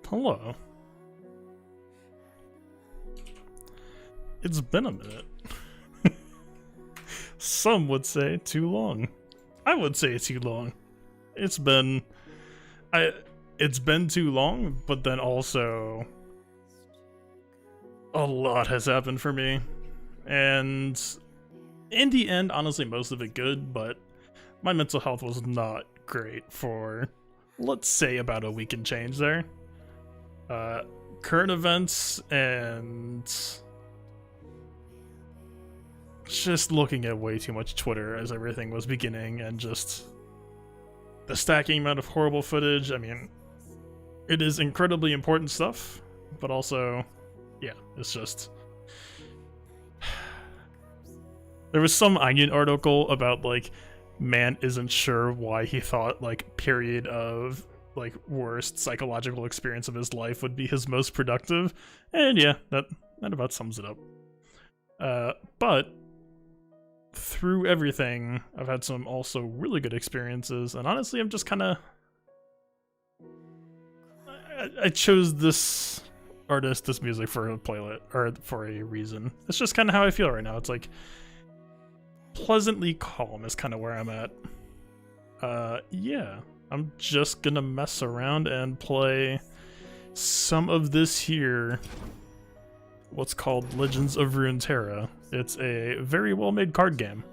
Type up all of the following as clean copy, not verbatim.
Hello. It's been a minute. Some would say too long. I would say too long. It's been too long, but then also a lot has happened for me. And in the end, honestly, most of it good, but my mental health was not great for, let's say, about a week and change there. Current events and just looking at way too much Twitter as everything was beginning, and just the stacking amount of horrible footage. I mean, it is incredibly important stuff, but also, yeah, it's just... There was some Onion article about, like, man isn't sure why he thought, like, period of, like, worst psychological experience of his life would be his most productive, and yeah, that about sums it up. But through everything, I've had some also really good experiences, and honestly, I'm just kind of... I chose this artist, this music for a playlist, or for a reason. It's just kind of how I feel right now. It's like pleasantly calm is kind of where I'm at. Yeah, I'm just gonna mess around and play some of this here, what's called Legends of Runeterra. It's a very well-made card game.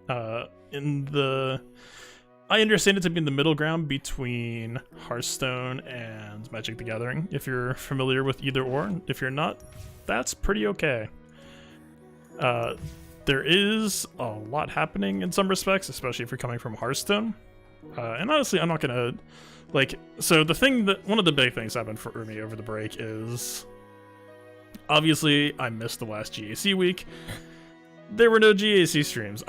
I understand it to be in the middle ground between Hearthstone and Magic the Gathering, if you're familiar with either or. If you're not, that's pretty okay. There is a lot happening in some respects, especially if you're coming from Hearthstone. And honestly, I'm not gonna, like, so one of the big things happened for me over the break is, obviously, I missed the last GAC week. There were no GAC streams.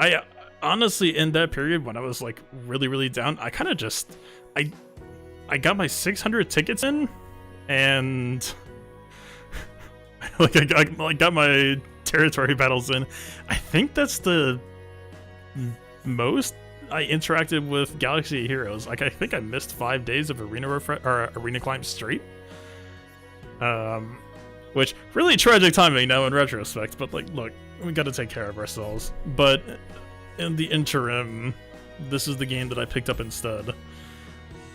Honestly, in that period when I was, like, really, really down, I kind of just, I got my 600 tickets in, and like, I got my territory battles in. I think that's the most I interacted with Galaxy Heroes. Like, I think I missed 5 days of arena climb straight. Which, really tragic timing now in retrospect, but, like, look, we gotta take care of ourselves. But in the interim, this is the game that I picked up instead,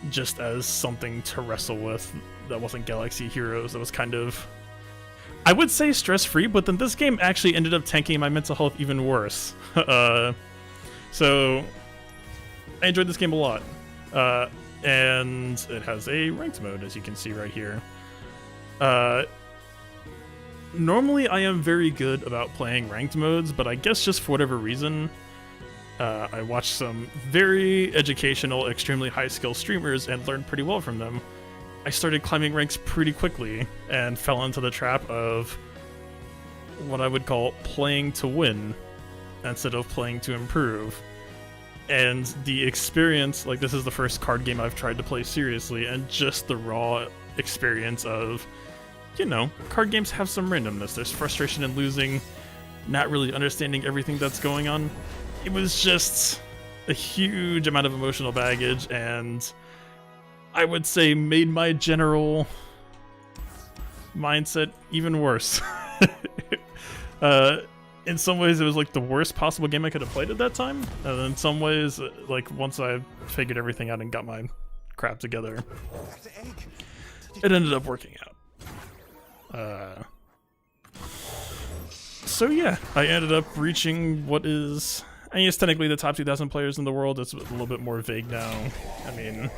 just as something to wrestle with that wasn't Galaxy Heroes. That was kind of, I would say, stress-free, but then this game actually ended up tanking my mental health even worse. So I enjoyed this game a lot. And it has a ranked mode, as you can see right here. Normally I am very good about playing ranked modes, but I guess just for whatever reason, I watched some very educational, extremely high-skill streamers and learned pretty well from them. I started climbing ranks pretty quickly and fell into the trap of what I would call playing to win instead of playing to improve. And the experience, like, this is the first card game I've tried to play seriously, and just the raw experience of, you know, card games have some randomness. There's frustration in losing, not really understanding everything that's going on. It was just a huge amount of emotional baggage, and I would say made my general mindset even worse. In some ways, it was like the worst possible game I could have played at that time, and in some ways, like, once I figured everything out and got my crap together, it ended up working out. So yeah, I ended up reaching what is, I guess, technically the top 2,000 players in the world. It's a little bit more vague now. I mean,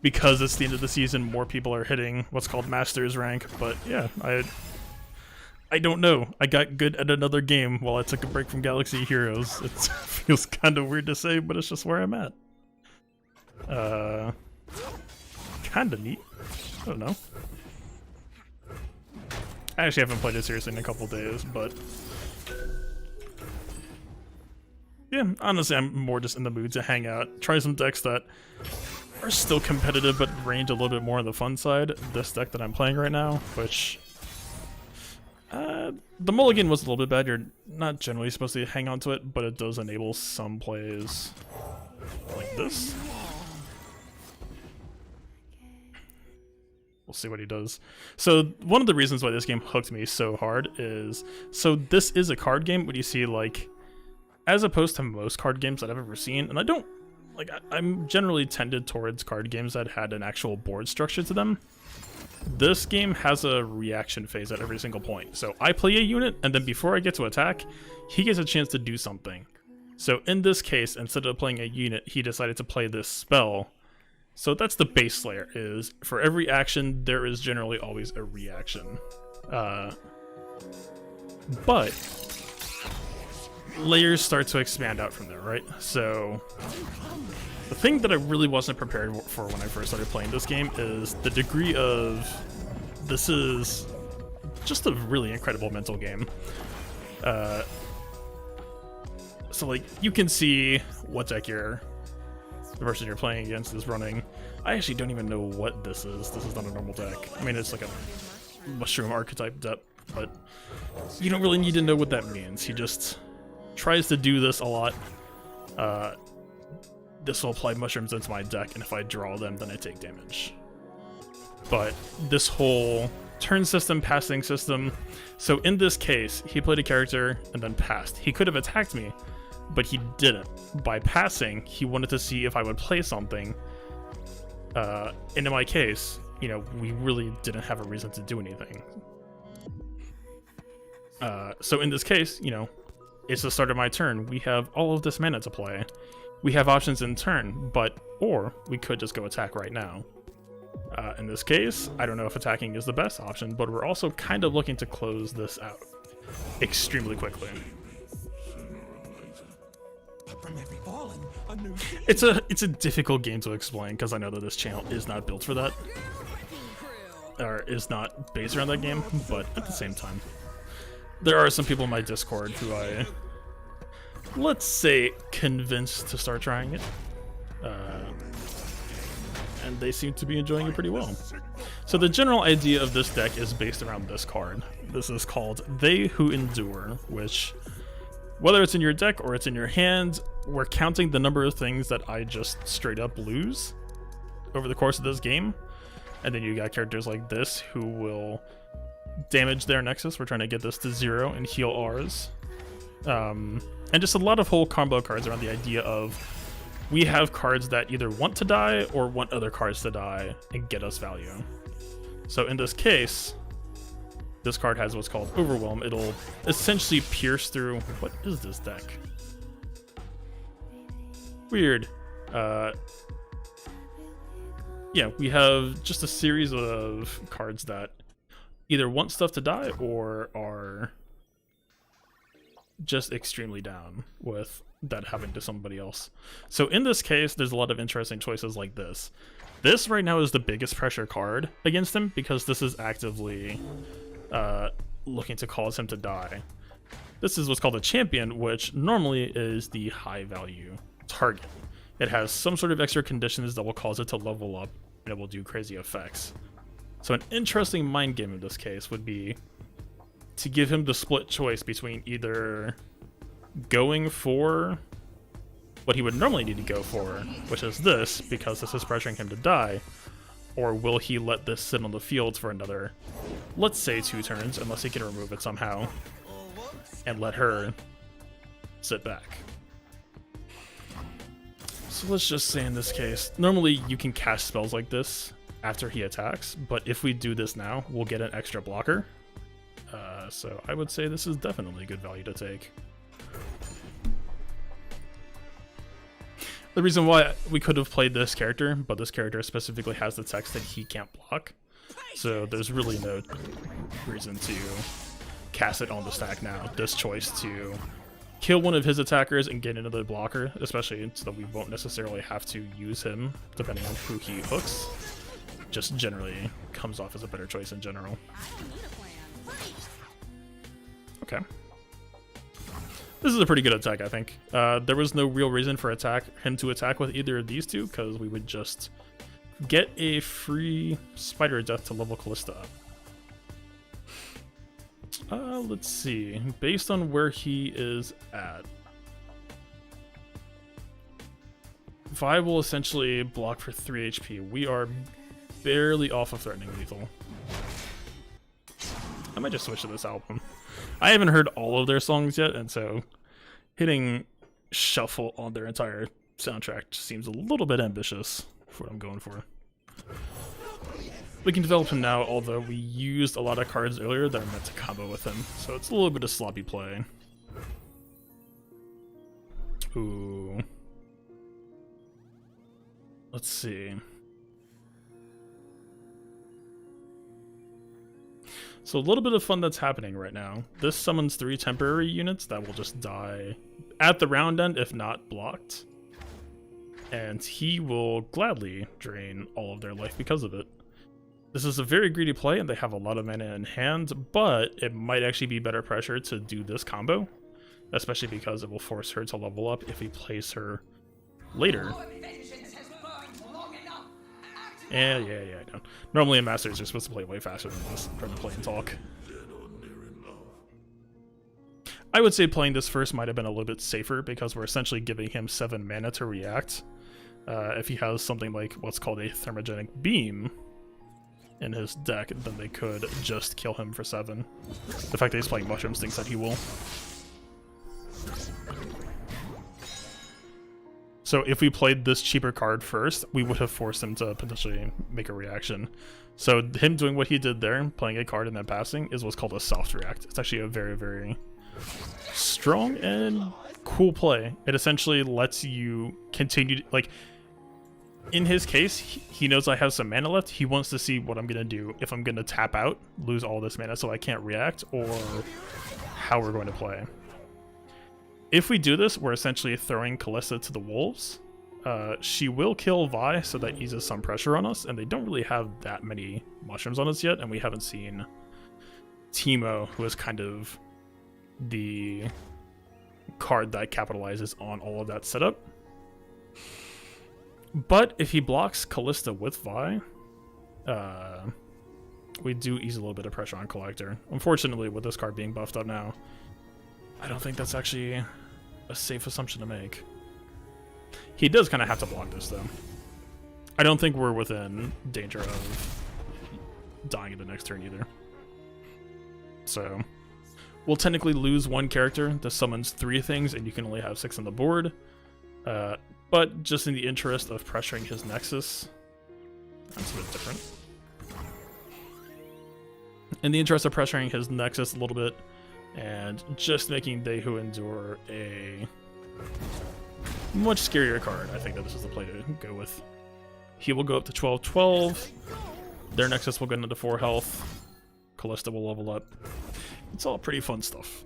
because it's the end of the season, more people are hitting what's called Masters rank, but yeah, I don't know. I got good at another game while I took a break from Galaxy Heroes. It feels kind of weird to say, but it's just where I'm at. Kind of neat. I don't know. I actually haven't played it seriously in a couple days, but yeah, honestly, I'm more just in the mood to hang out, try some decks that are still competitive but range a little bit more on the fun side. This deck that I'm playing right now, which The mulligan was a little bit bad. You're not generally supposed to hang on to it, but it does enable some plays like this. We'll see what he does. So one of the reasons why this game hooked me so hard is, so this is a card game, but you see, like, as opposed to most card games that I've ever seen, and I don't, like, I'm generally tended towards card games that had an actual board structure to them. This game has a reaction phase at every single point. So I play a unit, and then before I get to attack, he gets a chance to do something. So in this case, instead of playing a unit, he decided to play this spell. So that's the base layer, is for every action, there is generally always a reaction. But layers start to expand out from there, right? So the thing that I really wasn't prepared for when I first started playing this game is the degree of, this is just a really incredible mental game. So like, you can see what deck the person you're playing against is running. I actually don't even know what this is. This is not a normal deck. I mean, it's like a mushroom archetype deck, but you don't really need to know what that means. He just tries to do this a lot. This will apply mushrooms into my deck, and if I draw them, then I take damage. But this whole turn system, passing system, so in this case, he played a character and then passed. He could have attacked me, but he didn't. By passing, he wanted to see if I would play something. And in my case, you know, we really didn't have a reason to do anything. So in this case, you know, it's the start of my turn. We have all of this mana to play. We have options in turn, or we could just go attack right now. In this case, I don't know if attacking is the best option, but we're also kind of looking to close this out extremely quickly. It's a difficult game to explain because I know that this channel is not built for that, or is not based around that game, but at the same time, there are some people in my Discord who I, let's say, convinced to start trying it, and they seem to be enjoying it pretty well. So the general idea of this deck is based around this card. This is called They Who Endure, which, whether it's in your deck or it's in your hand, we're counting the number of things that I just straight up lose over the course of this game. And then you got characters like this who will damage their Nexus. We're trying to get this to 0 and heal ours. And just a lot of whole combo cards around the idea of, we have cards that either want to die or want other cards to die and get us value. So in this case, this card has what's called Overwhelm. It'll essentially pierce through... What is this deck? Weird. Yeah, we have just a series of cards that either want stuff to die or are just extremely down with that happening to somebody else. So in this case, there's a lot of interesting choices like this. This right now is the biggest pressure card against him because this is actively looking to cause him to die. This is what's called a champion, which normally is the high value target. It has some sort of extra conditions that will cause it to level up, and it will do crazy effects. So an interesting mind game in this case would be to give him the split choice between either going for what he would normally need to go for, which is this, because this is pressuring him to die, or will he let this sit on the field for another, let's say 2 turns, unless he can remove it somehow, and let her sit back. So let's just say in this case, normally you can cast spells like this after he attacks, but if we do this now, we'll get an extra blocker. So I would say this is definitely good value to take. The reason why we could have played this character, but this character specifically has the text that he can't block, so there's really no reason to cast it on the stack now. This choice to kill one of his attackers and get another blocker, especially so that we won't necessarily have to use him depending on who he hooks, just generally comes off as a better choice in general. Okay. This is a pretty good attack, I think. There was no real reason for him to attack with either of these two, because we would just get a free Spider Death to level Callista up. Let's see. Based on where he is at, Vi will essentially block for 3 HP. We are barely off of threatening lethal. I might just switch to this album. I haven't heard all of their songs yet, and so hitting shuffle on their entire soundtrack just seems a little bit ambitious for what I'm going for. We can develop him now, although we used a lot of cards earlier that are meant to combo with him, so it's a little bit of sloppy play. Ooh. Let's see. So a little bit of fun that's happening right now. This summons 3 temporary units that will just die at the round end if not blocked. And he will gladly drain all of their life because of it. This is a very greedy play and they have a lot of mana in hand, but it might actually be better pressure to do this combo, especially because it will force her to level up if we place her later. Yeah, I know. Normally in Masters, you're supposed to play way faster than this, trying to play and talk. I would say playing this first might have been a little bit safer because we're essentially giving him 7 mana to react. If he has something like what's called a thermogenic beam in his deck, then they could just kill him for 7. The fact that he's playing mushrooms thinks that he will. So if we played this cheaper card first, we would have forced him to potentially make a reaction. So him doing what he did there, playing a card and then passing, is what's called a soft react. It's actually a very, very strong and cool play. It essentially lets you continue, like, in his case, he knows I have some mana left. He wants to see what I'm going to do, if I'm going to tap out, lose all this mana so I can't react, or how we're going to play. If we do this, we're essentially throwing Callista to the wolves. She will kill Vi, so that eases some pressure on us, and they don't really have that many mushrooms on us yet, and we haven't seen Teemo, who is kind of the card that capitalizes on all of that setup. But if he blocks Callista with Vi, we do ease a little bit of pressure on Collector. Unfortunately, with this card being buffed up now, I don't think that's actually a safe assumption to make. He does kind of have to block this, though. I don't think we're within danger of dying in the next turn either. So we'll technically lose 1 character. This summons 3 things, and you can only have 6 on the board. But just in the interest of pressuring his Nexus, that's a bit different. In the interest of pressuring his Nexus a little bit, and just making They Who Endure a much scarier card, I think that this is the play to go with. He will go up to 12/12. Their Nexus will get into 4 health. Callista will level up. It's all pretty fun stuff.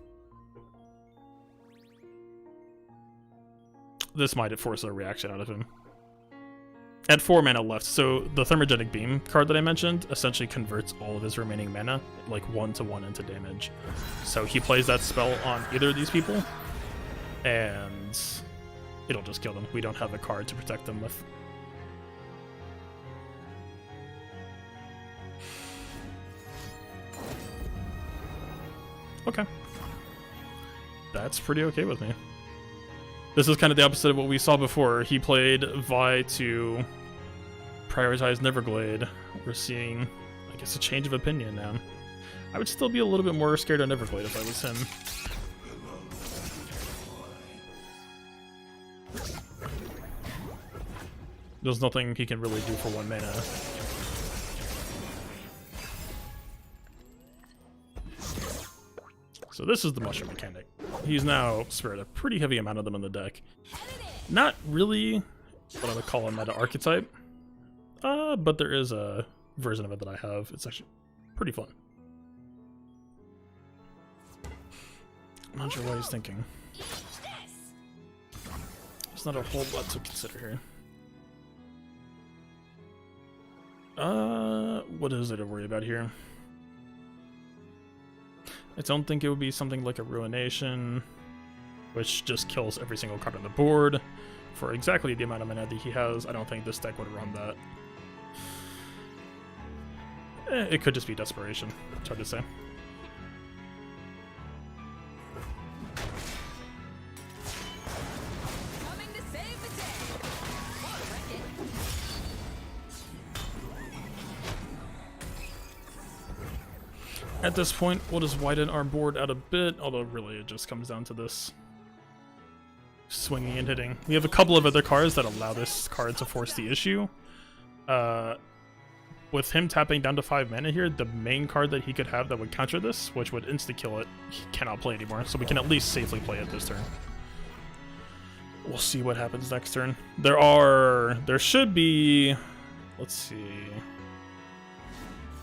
This might force a reaction out of him. At 4 mana left, so the Thermogenic Beam card that I mentioned essentially converts all of his remaining mana, like 1-to-1 into damage. So he plays that spell on either of these people, and it'll just kill them. We don't have a card to protect them with. Okay. That's pretty okay with me. This is kind of the opposite of what we saw before. He played Vi to prioritize Neverglade. We're seeing, I guess, a change of opinion now. I would still be a little bit more scared of Neverglade if I was him. There's nothing he can really do for 1 mana. So this is the mushroom mechanic. He's now spared a pretty heavy amount of them in the deck. Not really what I would call a meta archetype, but there is a version of it that I have. It's actually pretty fun. I'm not sure what he's thinking. There's not a whole lot to consider here. What is it to worry about here? I don't think it would be something like a Ruination, which just kills every single card on the board for exactly the amount of mana that he has. I don't think this deck would run that. It could just be Desperation. It's hard to say. At this point, we'll just widen our board out a bit, although really it just comes down to this swinging and hitting. We have a couple of other cards that allow this card to force the issue. With him tapping down to 5 mana here, the main card that he could have that would counter this, which would insta-kill it, he cannot play anymore, so we can at least safely play it this turn. We'll see what happens next turn. There should be, let's see.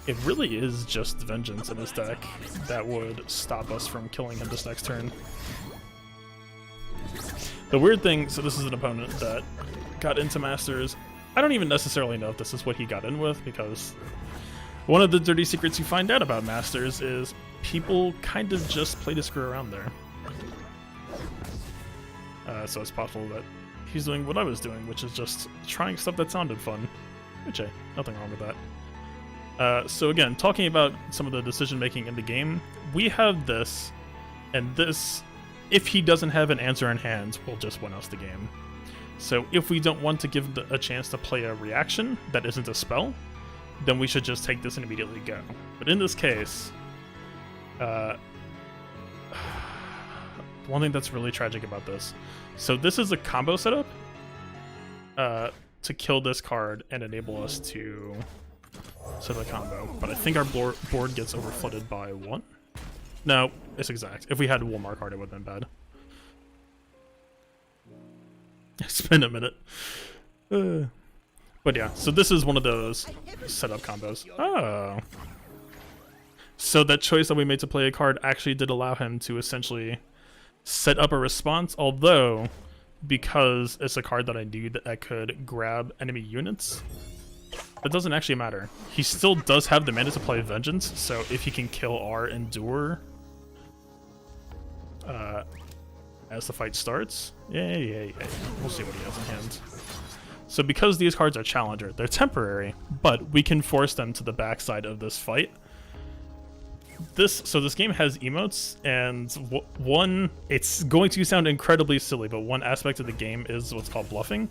It really is just Vengeance in his deck that would stop us from killing him this next turn. The weird thing, so this is an opponent that got into Masters. I don't even necessarily know if this is what he got in with, because one of the dirty secrets you find out about Masters is people kind of just play to screw around there. So it's possible that he's doing what I was doing, which is just trying stuff that sounded fun. Which, hey, nothing wrong with that. So again, talking about some of the decision making in the game, we have this, and this, if he doesn't have an answer in hand, will just win us the game. So if we don't want to give a chance to play a reaction that isn't a spell, then we should just take this and immediately go. But in this case, one thing that's really tragic about this, so this is a combo setup to kill this card and enable us to set a combo. But I think our board gets overflooded by 1. No, it's exact. If we had one more card, it would have been bad. It's been a minute. But yeah, so this is one of those setup combos. Oh. So that choice that we made to play a card actually did allow him to essentially set up a response, although because it's a card that I knew that I could grab enemy units, it doesn't actually matter. He still does have the mana to play Vengeance, so if he can kill our Endure as the fight starts, yeah. We'll see what he has in hand. So because these cards are Challenger, they're temporary, but we can force them to the backside of this fight. So this game has emotes, and one, it's going to sound incredibly silly, but one aspect of the game is what's called bluffing.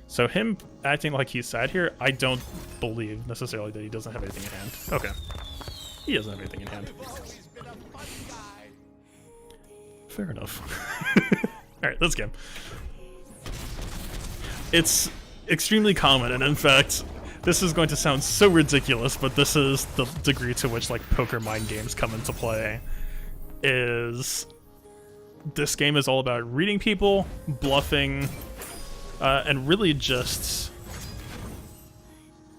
So him acting like he's sad here, I don't believe necessarily that he doesn't have anything in hand. Okay. He doesn't have anything in hand. Fair enough. Alright, let's go. It's extremely common, and in fact, this is going to sound so ridiculous, but this is the degree to which like poker mind games come into play. Is this game is all about reading people, bluffing, and really just,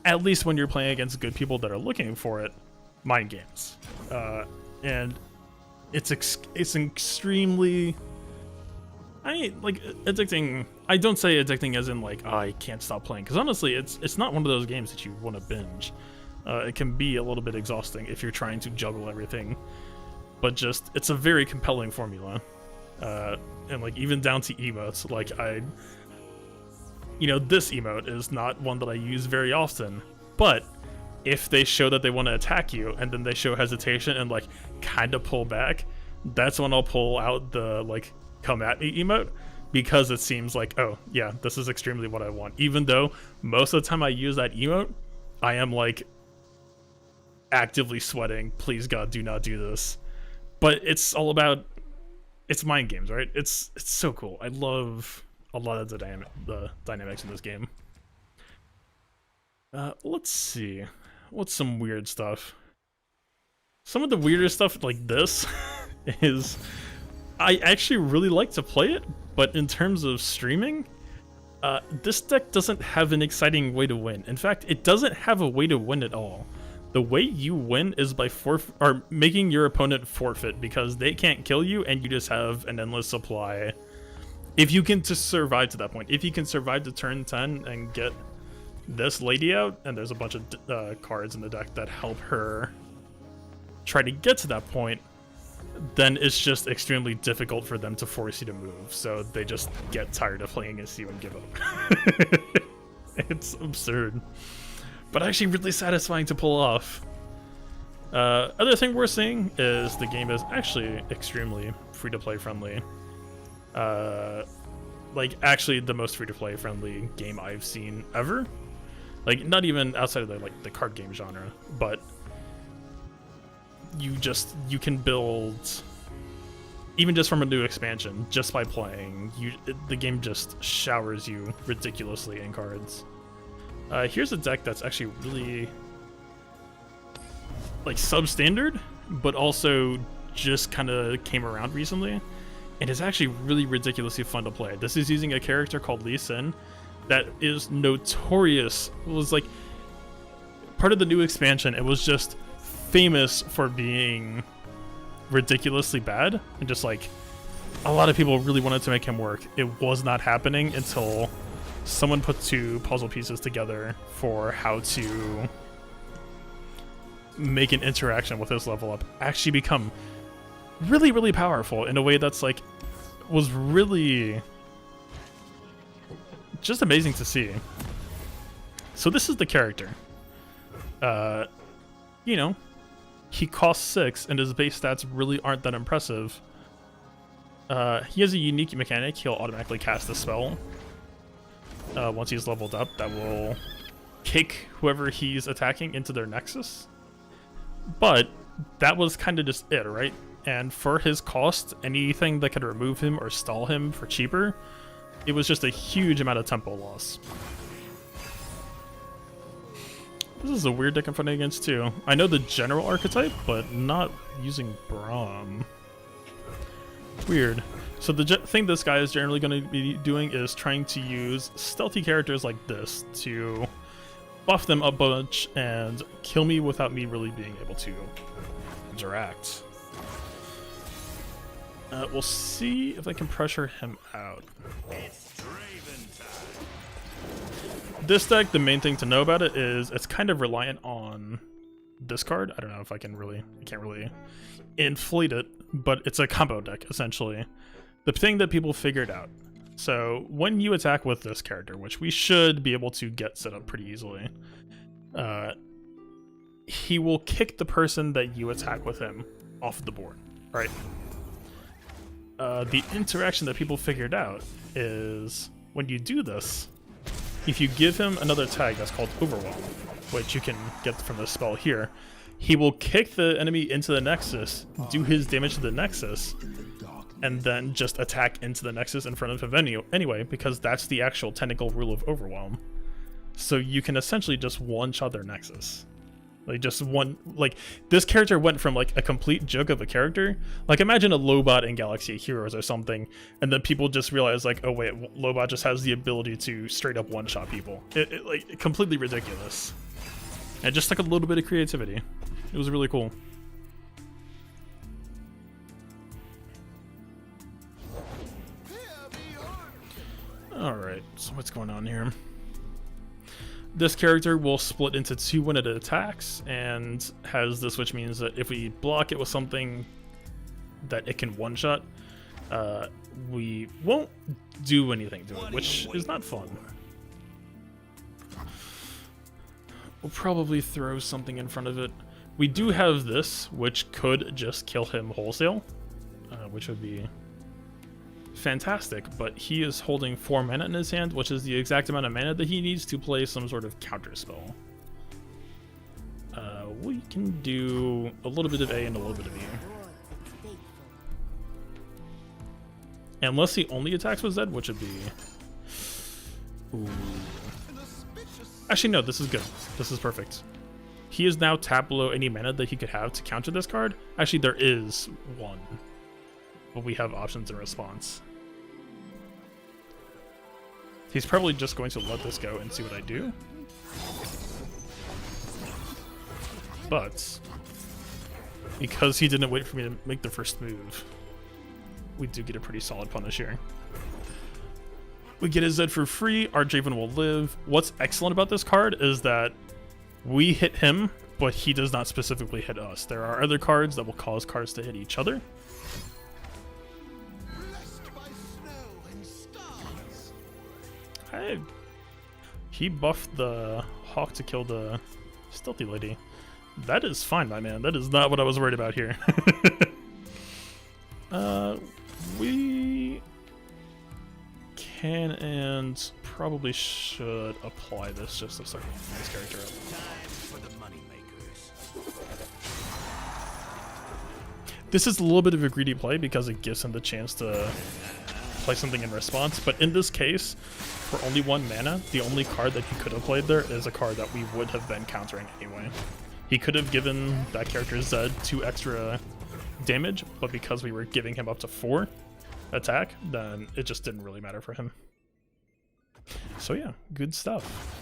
at least when you're playing against good people that are looking for it, mind games. And it's extremely, addicting. I don't say addicting as in like, oh, I can't stop playing, because honestly, it's not one of those games that you want to binge. It can be a little bit exhausting if you're trying to juggle everything, but just, it's a very compelling formula. And like, even down to emotes, like this emote is not one that I use very often, but if they show that they want to attack you and then they show hesitation and like kind of pull back, that's when I'll pull out the like come at me emote, because it seems like, oh yeah, this is extremely what I want. Even though most of the time I use that emote, I am like actively sweating, please God, do not do this. But it's all about, it's mind games, right? It's so cool. I love a lot of the dynamics in this game. Let's see. What's some weird stuff? Some of the weirder stuff like this is, I actually really like to play it, but in terms of streaming, this deck doesn't have an exciting way to win. In fact, it doesn't have a way to win at all. The way you win is by making your opponent forfeit, because they can't kill you and you just have an endless supply. If you can just survive to that point, if you can survive to turn 10 and get this lady out, and there's a bunch of cards in the deck that help her try to get to that point, then it's just extremely difficult for them to force you to move, so they just get tired of playing against you and give up. It's absurd, but actually really satisfying to pull off. Other thing we're seeing is the game is actually extremely free-to-play friendly. Like, actually the most free-to-play friendly game I've seen ever. Like, not even outside of the card game genre, but you can build, even just from a new expansion, just by playing. The game just showers you ridiculously in cards. Here's a deck that's actually really like substandard, but also just kind of came around recently, and it's actually really ridiculously fun to play. This is using a character called Lee Sin that is notorious. It was like part of the new expansion. It was just famous for being ridiculously bad, and just like a lot of people really wanted to make him work. It was not happening until someone put two puzzle pieces together for how to make an interaction with his level up actually become really, really powerful in a way that's like was really just amazing to see. So this is the character. You know, he costs 6 and his base stats really aren't that impressive. He has a unique mechanic. He'll automatically cast a spell once he's leveled up that will kick whoever he's attacking into their nexus. But that was kind of just it, right? And for his cost, anything that could remove him or stall him for cheaper, it was just a huge amount of tempo loss. This is a weird deck I'm fighting against too. I know the general archetype, but not using Braum. Weird. So the thing this guy is generally going to be doing is trying to use stealthy characters like this to buff them a bunch and kill me without me really being able to interact. We'll see if I can pressure him out. This deck, the main thing to know about it is it's kind of reliant on this card. I don't know if I can't really inflate it, but it's a combo deck essentially. The thing that people figured out. So when you attack with this character, which we should be able to get set up pretty easily, he will kick the person that you attack with him off the board, right? The interaction that people figured out is when you do this, if you give him another tag that's called Overwhelm, which you can get from the spell here, he will kick the enemy into the Nexus, do his damage to the Nexus, and then just attack into the Nexus in front of him anyway, because that's the actual technical rule of Overwhelm. So you can essentially just one-shot their Nexus. Like just one, like this character went from like a complete joke of a character. Like imagine a Lobot in Galaxy of Heroes or something, and then people just realize like, oh wait, Lobot just has the ability to straight up one-shot people. Like completely ridiculous. And just like a little bit of creativity. It was really cool. Alright, so what's going on here? This character will split into 2 one-hit attacks and has this, which means that if we block it with something that it can one-shot, we won't do anything to it, which is not fun. We'll probably throw something in front of it. We do have this, which could just kill him wholesale, which would be fantastic, but he is holding 4 mana in his hand, which is the exact amount of mana that he needs to play some sort of counter spell. We can do a little bit of A and a little bit of B. Unless he only attacks with Z, which would be... Ooh. Actually, no, this is good. This is perfect. He is now tapped below any mana that he could have to counter this card. Actually, there is one, but we have options in response. He's probably just going to let this go and see what I do. But because he didn't wait for me to make the first move, we do get a pretty solid punish here. We get his Z for free, our Draven will live. What's excellent about this card is that we hit him, but he does not specifically hit us. There are other cards that will cause cards to hit each other. He buffed the Hawk to kill the Stealthy Lady. That is fine, my man. That is not what I was worried about here. We can and probably should apply this just to start this character up. Time for the money makers. This is a little bit of a greedy play because it gives him the chance to play something in response, but in this case, for only 1 mana, the only card that he could have played there is a card that we would have been countering anyway. He could have given that character Zed 2 extra damage, but because we were giving him up to 4 attack, then it just didn't really matter for him. So yeah, good stuff.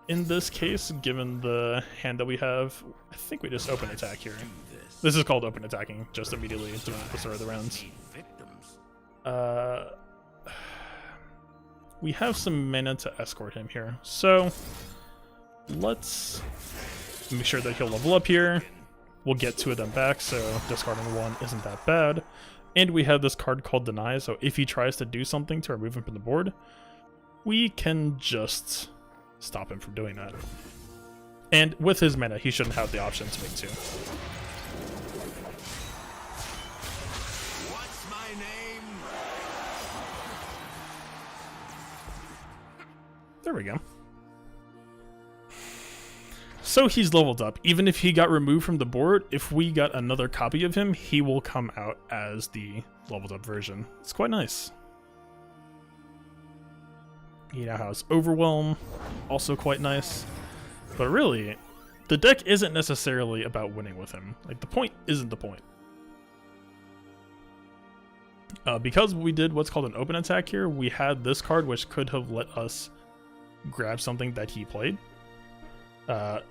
In this case, given the hand that we have, I think we just open attack here. This is called open attacking, just immediately at the start of the rounds. We have some mana to escort him here, so let's make sure that he'll level up here. We'll get 2 of them back, so discarding 1 isn't that bad. And we have this card called Deny, so if he tries to do something to remove him from the board, we can just stop him from doing that. And with his mana, he shouldn't have the option to make 2. What's my name? There we go. So he's leveled up. Even if he got removed from the board, if we got another copy of him, he will come out as the leveled up version. It's quite nice. He now has Overwhelm, also quite nice. But really, the deck isn't necessarily about winning with him. Like, the point isn't the point. Because we did what's called an open attack here, we had this card which could have let us grab something that he played.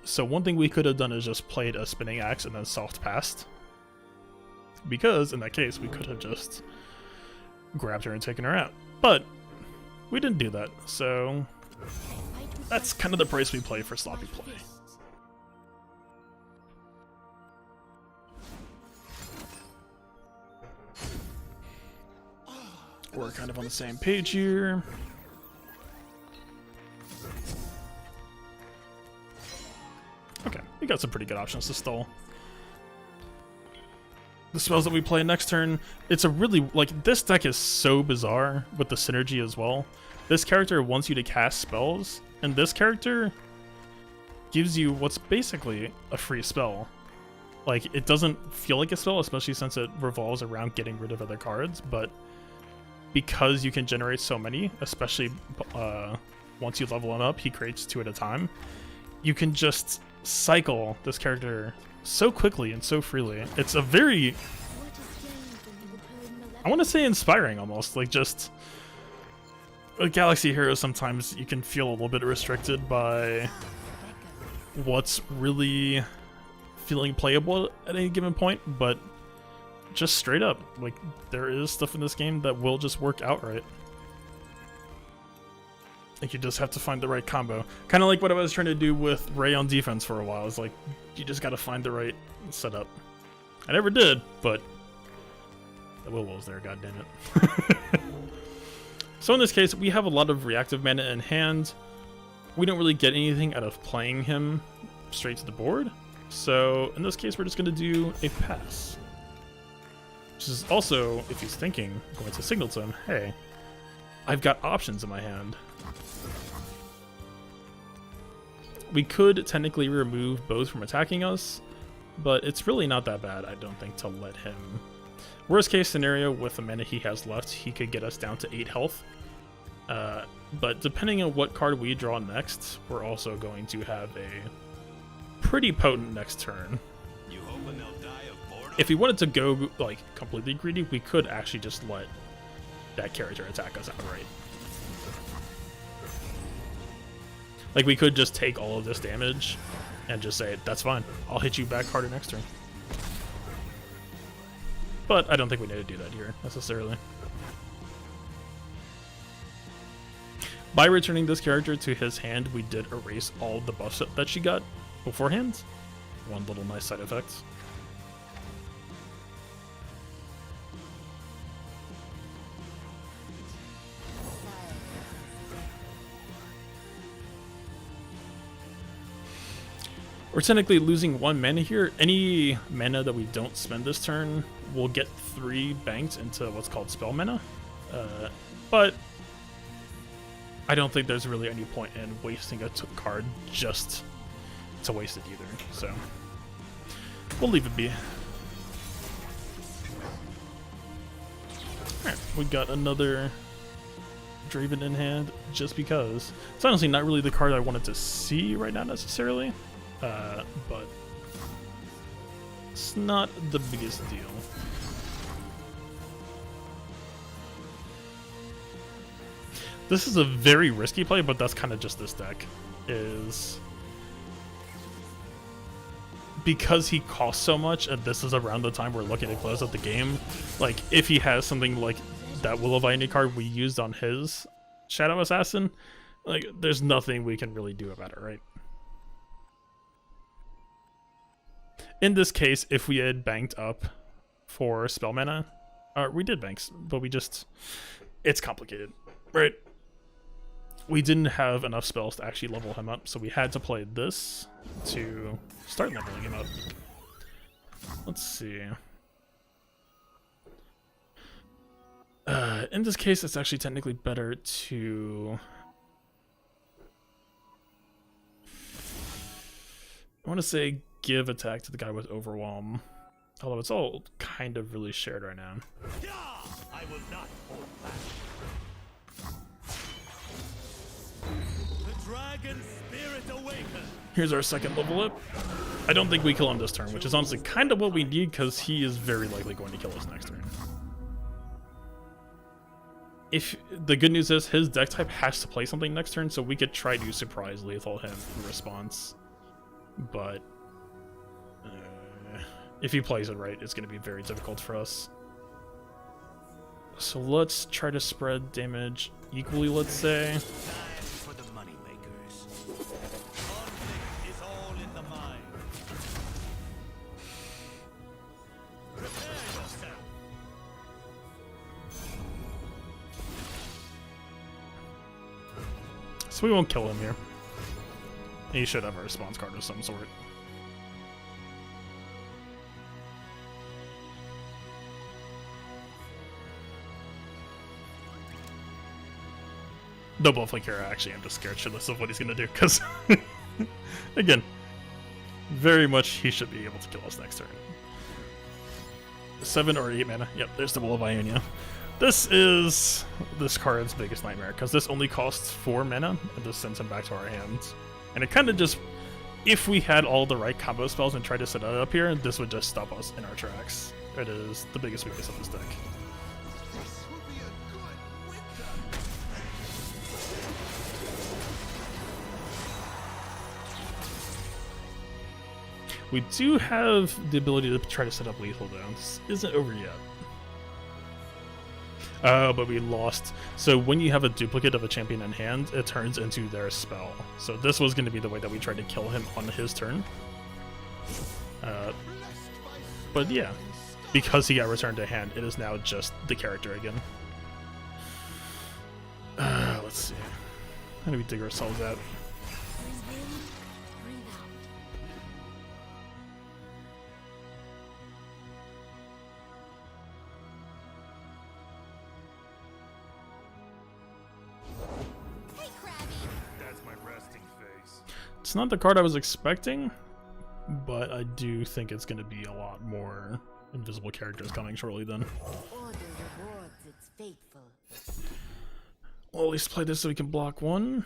So one thing we could have done is just played a Spinning Axe and then soft passed. Because in that case, we could have just grabbed her and taken her out. But we didn't do that, so that's kind of the price we play for sloppy play. We're kind of on the same page here. Okay, we got some pretty good options to stall. The spells that we play next turn, it's a really, like, this deck is so bizarre with the synergy as well. This character wants you to cast spells, and this character gives you what's basically a free spell. Like, it doesn't feel like a spell, especially since it revolves around getting rid of other cards, but because you can generate so many, especially once you level him up, he creates 2 at a time, you can just cycle this character so quickly and so freely. It's a very, I want to say, inspiring almost. Like, just with Galaxy Heroes, sometimes you can feel a little bit restricted by what's really feeling playable at any given point, but just straight up, like, there is stuff in this game that will just work outright. Like, you just have to find the right combo. Kind of like what I was trying to do with Ray on defense for a while. It's like, you just got to find the right setup. I never did, but the will was there, goddammit. So in this case, we have a lot of reactive mana in hand. We don't really get anything out of playing him straight to the board. So in this case, we're just going to do a pass. Which is also, if he's thinking, going to signal to him, hey, I've got options in my hand. We could technically remove both from attacking us, but it's really not that bad, I don't think, to let him. Worst case scenario, with the mana he has left, he could get us down to 8 health. But depending on what card we draw next, we're also going to have a pretty potent next turn. You hoping they'll die of boredom? If we wanted to go, like, completely greedy, we could actually just let that character attack us outright. Like, we could just take all of this damage and just say, that's fine, I'll hit you back harder next turn. But I don't think we need to do that here, necessarily. By returning this character to his hand, we did erase all the buffs that she got beforehand. One little nice side effect. We're technically losing 1 mana here. Any mana that we don't spend this turn will get 3 banked into what's called spell mana. But I don't think there's really any point in wasting a card just to waste it either. So We'll leave it be. Alright, we got another Draven in hand, just because. It's honestly not really the card I wanted to see right now necessarily, but it's not the biggest deal. This is a very risky play, but that's kind of just this deck. Is because he costs so much, and this is around the time we're looking to close out the game. Like, if he has something like that Will of Ionia card we used on his Shadow Assassin, like, there's nothing we can really do about it, right? In this case, if we had banked up for spell mana, we did banks, but it's complicated, right? We didn't have enough spells to actually level him up, so we had to play this to start leveling him up. Let's see. In this case, it's actually technically better to... I want to say give attack to the guy with Overwhelm. Although it's all kind of really shared right now. I will not hold back. The dragon spirit awakens. Here's our second level up. I don't think we kill him this turn, which is honestly kind of what we need, because he is very likely going to kill us next turn. If the good news is his deck type has to play something next turn, so we could try to surprise lethal him in response. But if he plays it right, it's going to be very difficult for us. So let's try to spread damage equally, let's say. Time for the money makers. Conflict is all in the mind. Prepare yourself. So we won't kill him here. He should have a response card of some sort. No buff like here, actually, I'm just scared shitless of what he's gonna do, because, again, very much he should be able to kill us next turn. 7 or 8 mana. Yep, there's the Will of Ionia. This is this card's biggest nightmare, because this only costs 4 mana, and this sends him back to our hands. And it kind of just, if we had all the right combo spells and tried to set it up here, this would just stop us in our tracks. It is the biggest weakness of this deck. This will be a good winter. We do have the ability to try to set up lethal though. This isn't over yet. But we lost. So when you have a duplicate of a champion in hand, it turns into their spell. So this was going to be the way that we tried to kill him on his turn. But yeah, because he got returned to hand, it is now just the character again. Let's see. How do we dig ourselves out? That's my resting face. It's not the card I was expecting, but I do think it's going to be a lot more invisible characters coming shortly then. Order rewards its faithful. Well, at least play this so we can block one.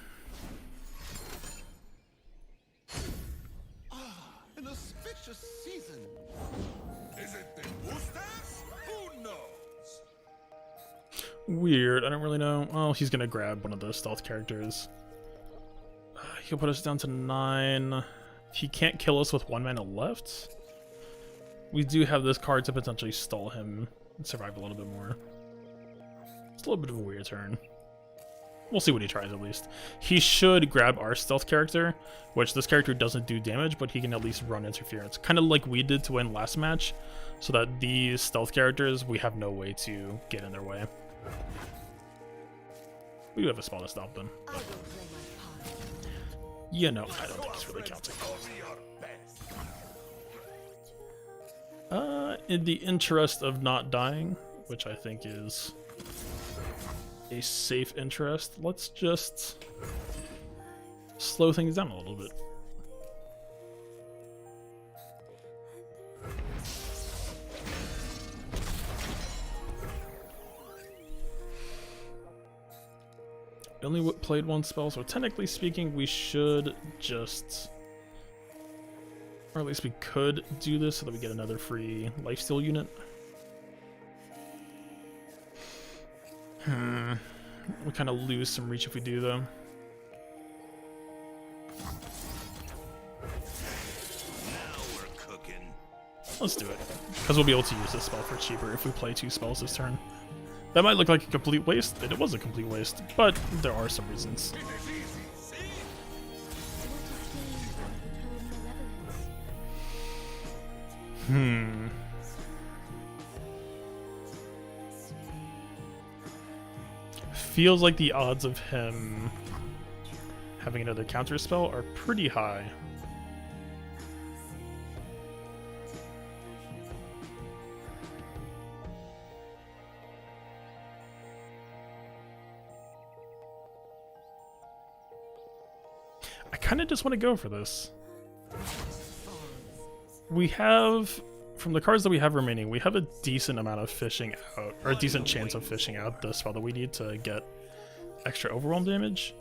An auspicious season. Is it the boosters? Who knows? Weird, I don't really know. Well, he's going to grab one of the stealth characters. He'll put us down to 9. He can't kill us with 1 mana left. We do have this card to potentially stall him and survive a little bit more. It's a little bit of a weird turn. We'll see what he tries at least. He should grab our stealth character, which this character doesn't do damage, but he can at least run interference. Kind of like we did to win last match, so that these stealth characters, we have no way to get in their way. We do have a spell to stop them, I but will play my part. yeah, no, I don't think it's really counting. In the interest of not dying, which I think is a safe interest, let's just slow things down a little bit. I only played one spell, so technically speaking, we should just... Or at least we could do this so that we get another free lifesteal unit. We kind of lose some reach if we do, though. Now we're cooking. Let's do it, because we'll be able to use this spell for cheaper if we play 2 spells this turn. That might look like a complete waste, and it was a complete waste, but there are some reasons. It is easy, see? Feels like the odds of him having another counter spell are pretty high. I kind of just want to go for this. We have, from the cards that we have remaining, we have a decent amount of fishing out, or a decent chance of fishing out the spell that we need to get extra overwhelm damage.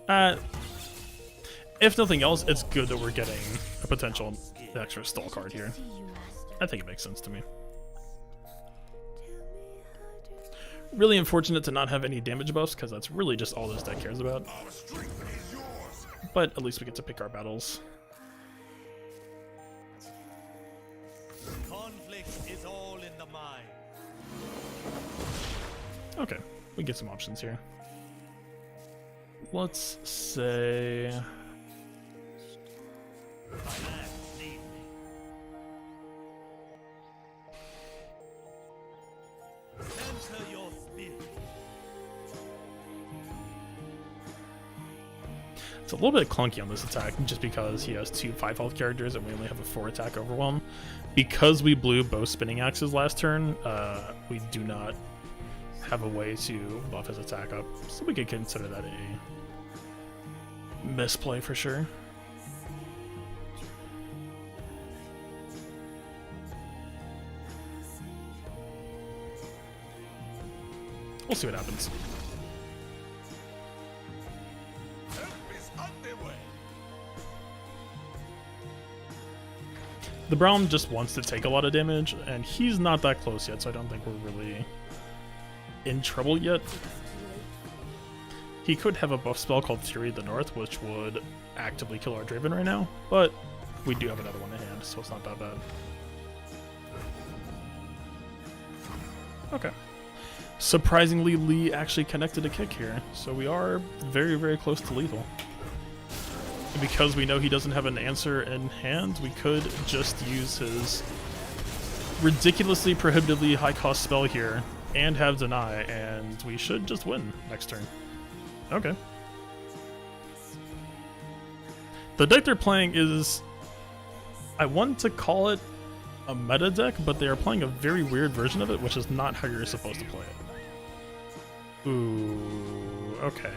If nothing else, it's good that we're getting a potential extra stall card here. I think it makes sense to me. Really unfortunate to not have any damage buffs, because that's really just all this deck cares about. Our strength is yours. But at least we get to pick our battles. Conflict is all in the mind. Okay, we get some options here. Let's say... Enter your spirit. It's a little bit clunky on this attack, just because he has 2 5 health characters and we only have a 4 attack overwhelm. Because we blew both spinning axes last turn, we do not have a way to buff his attack up, so we could consider that a misplay for sure. We'll see what happens. Help is underway. The Braum just wants to take a lot of damage, and he's not that close yet, so I don't think we're really in trouble yet. He could have a buff spell called Fury of the North, which would actively kill our Draven right now, but we do have another one in hand, so it's not that bad. Okay. Surprisingly, Lee actually connected a kick here, so we are very, very close to lethal. And because we know he doesn't have an answer in hand, we could just use his ridiculously prohibitively high cost spell here and have deny, and we should just win next turn. Okay. The deck they're playing is... I want to call it a meta deck, but they are playing a very weird version of it, which is not how you're supposed to play it. Ooh, okay.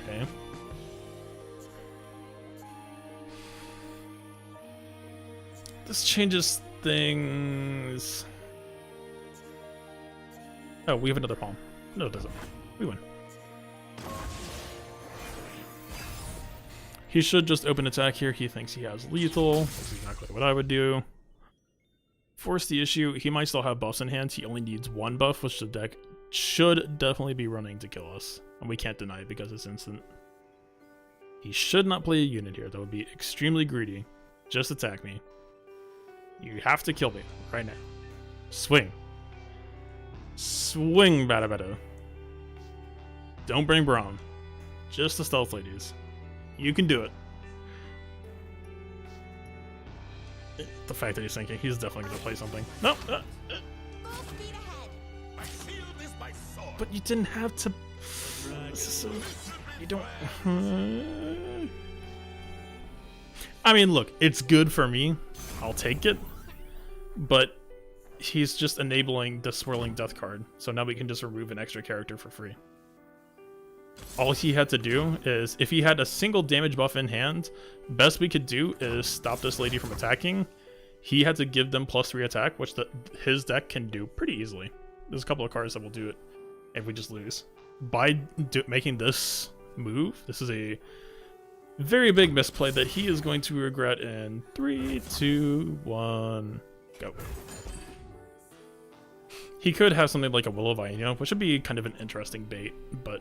This changes things. Oh, we have another palm. No, it doesn't. We win. He should just open attack here. He thinks he has lethal. That's exactly what I would do. Force the issue. He might still have buffs in hand. He only needs 1 buff, which the deck should definitely be running to kill us. And we can't deny it because it's instant. He should not play a unit here. That would be extremely greedy. Just attack me. You have to kill me right now. Swing. Swing, bada bada. Don't bring Braum. Just the stealth ladies. You can do it. The fact that he's thinking, he's definitely going to play something. No! Full speed ahead. I seal this by sword. But you didn't have to... This is so... You don't... I mean, look, it's good for me. I'll take it. But he's just enabling the Swirling Death card. So now we can just remove an extra character for free. All he had to do is, if he had a single damage buff in hand, best we could do is stop this lady from attacking. He had to give them +3 attack, which his deck can do pretty easily. There's a couple of cards that will do it if we just lose. By making this move. This is a very big misplay that he is going to regret in 3, 2, 1, go. He could have something like a Will of Ionia, which would be kind of an interesting bait, but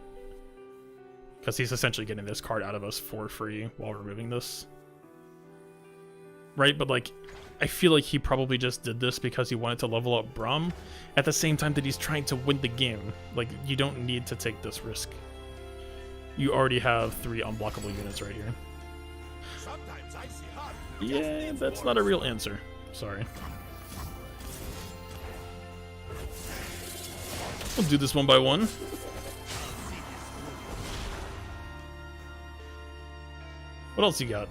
because he's essentially getting this card out of us for free while removing this. Right, but like, I feel like he probably just did this because he wanted to level up Braum at the same time that he's trying to win the game. Like, you don't need to take this risk. You already have 3 unblockable units right here. Sometimes I see hard. Yeah, that's not a real answer. Sorry. We'll do this one by one. What else you got?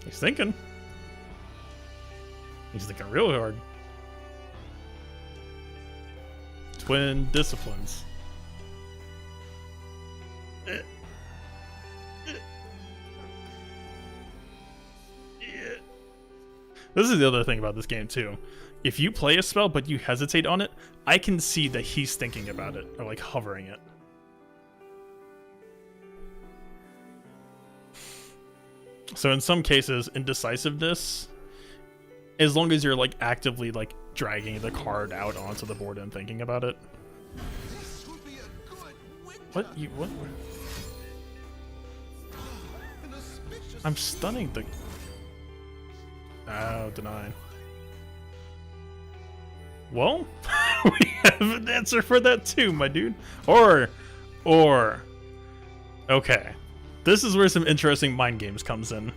He's thinking. He's thinking real hard. Twin disciplines. This is the other thing about this game too. If you play a spell but you hesitate on it, I can see that he's thinking about it or like hovering it. So in some cases, indecisiveness, as long as you're like actively like dragging the card out onto the board and thinking about it. This would be a good winter. What? You what? An auspicious I'm stunning the... Oh, denied. Well, we have an answer for that too, my dude. Or, okay. This is where some interesting mind games comes in.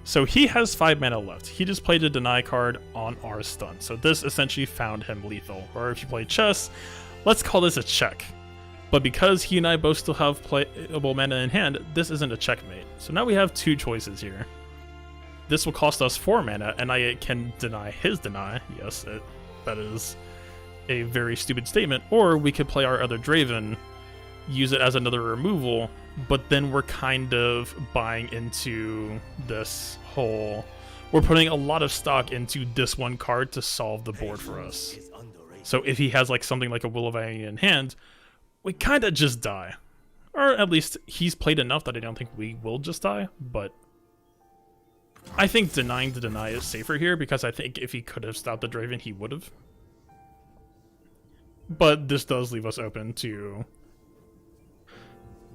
So he has 5 mana left. He just played a deny card on our stun. So this essentially found him lethal. Or if you play chess, let's call this a check. But because he and I both still have playable mana in hand, this isn't a checkmate. So now we have 2 choices here. This will cost us 4 mana, and I can deny his deny. Yes, that is a very stupid statement. Or we could play our other Draven, use it as another removal, but then we're kind of buying into this whole... We're putting a lot of stock into this one card to solve the board for us. So if he has like something like a Will of Ionia in hand, we kind of just die. Or at least he's played enough that I don't think we will just die, but... I think denying the deny is safer here, because I think if he could have stopped the Draven, he would have. But this does leave us open to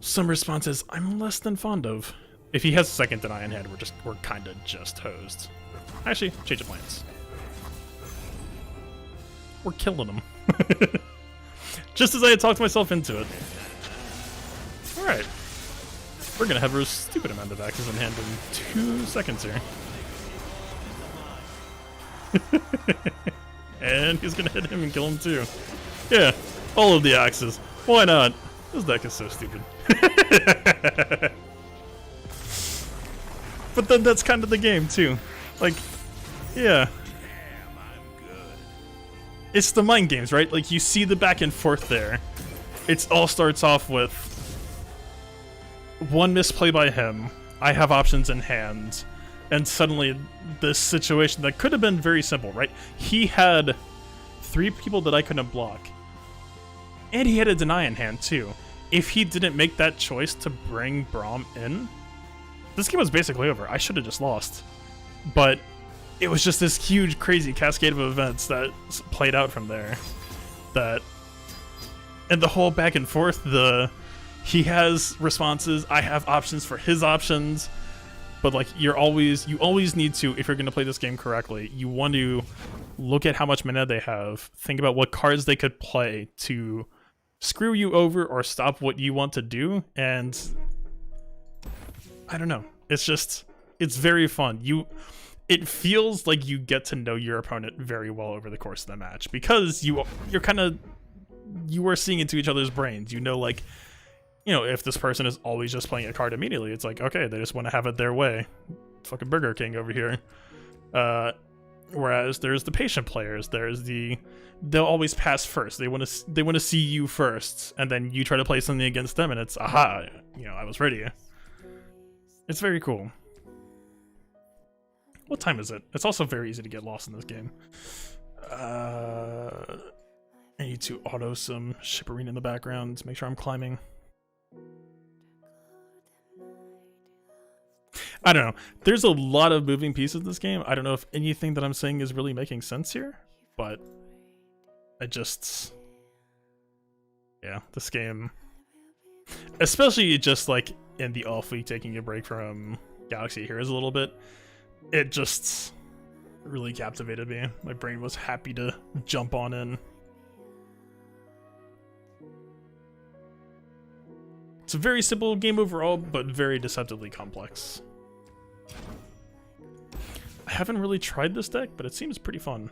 some responses I'm less than fond of. If he has a second deny in hand, we're kind of just hosed. Actually, change of plans. We're killing him. Just as I had talked myself into it. Alright. We're gonna have a stupid amount of axes in hand in 2 seconds here. And he's gonna hit him and kill him too. Yeah, all of the axes. Why not? This deck is so stupid. But then that's kind of the game too. Like, yeah. It's the mind games, right? Like, you see the back and forth there. It all starts off with one misplay by him, I have options in hand, and suddenly this situation that could have been very simple, right? He had 3 people that I couldn't block, and he had a deny in hand too. If he didn't make that choice to bring Braum in, this game was basically over. I should have just lost. But it was just this huge, crazy cascade of events that played out from there. And the whole back and forth, he has responses, I have options for his options, but like you always need to, if you're going to play this game correctly, you want to look at how much mana they have, think about what cards they could play to screw you over or stop what you want to do, and I don't know, it's very fun. It feels like you get to know your opponent very well over the course of the match, because you are seeing into each other's brains. You know, like, you know, if this person is always just playing a card immediately, it's like, okay, they just want to have it their way. Fucking Burger King over here. Whereas there's the patient players. They'll always pass first. They want to see you first, and then you try to play something against them, and it's aha, you know, I was ready. It's very cool. What time is it? It's also very easy to get lost in this game. I need to auto some shipperine in the background to make sure I'm climbing. I don't know. There's a lot of moving pieces in this game. I don't know if anything that I'm saying is really making sense here, but I just... yeah, this game... especially just like in the off week taking a break from Galaxy Heroes a little bit, it just really captivated me. My brain was happy to jump on in. It's a very simple game overall, but very deceptively complex. I haven't really tried this deck, but it seems pretty fun.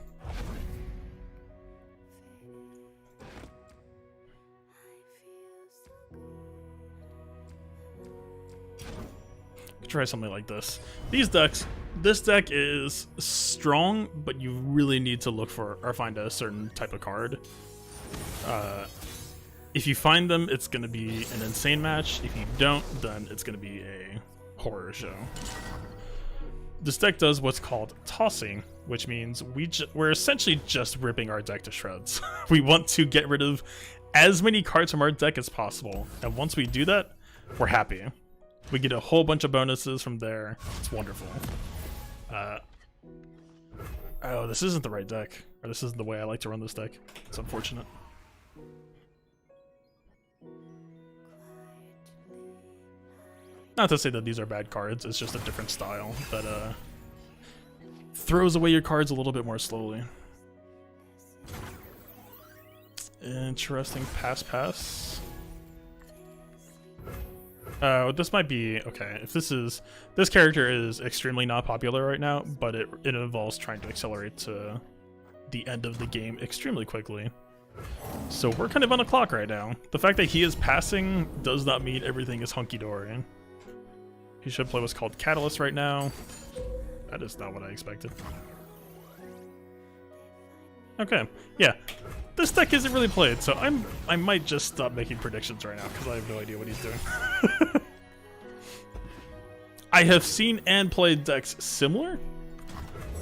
Try something like this. These decks, this deck is strong, but you really need to look for or find a certain type of card. If you find them, it's going to be an insane match. If you don't, then it's going to be a horror show. This deck does what's called tossing, which means we're essentially just ripping our deck to shreds. We want to get rid of as many cards from our deck as possible, and once we do that, we're happy. We get a whole bunch of bonuses from there. It's wonderful. Oh, this isn't the right deck. Or this isn't the way I like to run this deck. It's unfortunate. Not to say that these are bad cards, it's just a different style that throws away your cards a little bit more slowly. Interesting pass. This might be okay. If this character is extremely not popular right now, but it involves trying to accelerate to the end of the game extremely quickly. So we're kind of on a clock right now. The fact that he is passing does not mean everything is hunky-dory. He should play what's called Catalyst right now. That is not what I expected. Okay, yeah. This deck isn't really played, so I might just stop making predictions right now because I have no idea what he's doing. I have seen and played decks similar,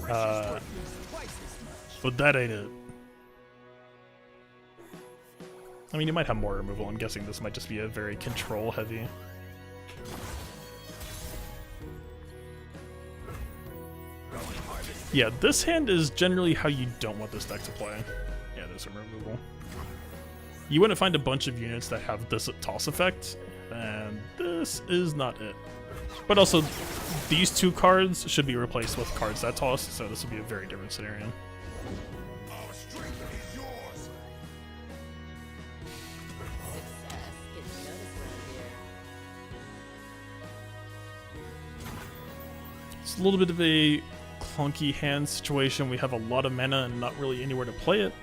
but that ain't it. I mean, you might have more removal. I'm guessing this might just be a very control heavy. Yeah, this hand is generally how you don't want this deck to play. Yeah, there's some removal. You wouldn't find a bunch of units that have this toss effect, and this is not it. But also, these two cards should be replaced with cards that toss, so this will be a very different scenario. Our strength is yours. It's a little bit of a clunky hand situation. We have a lot of mana and not really anywhere to play it.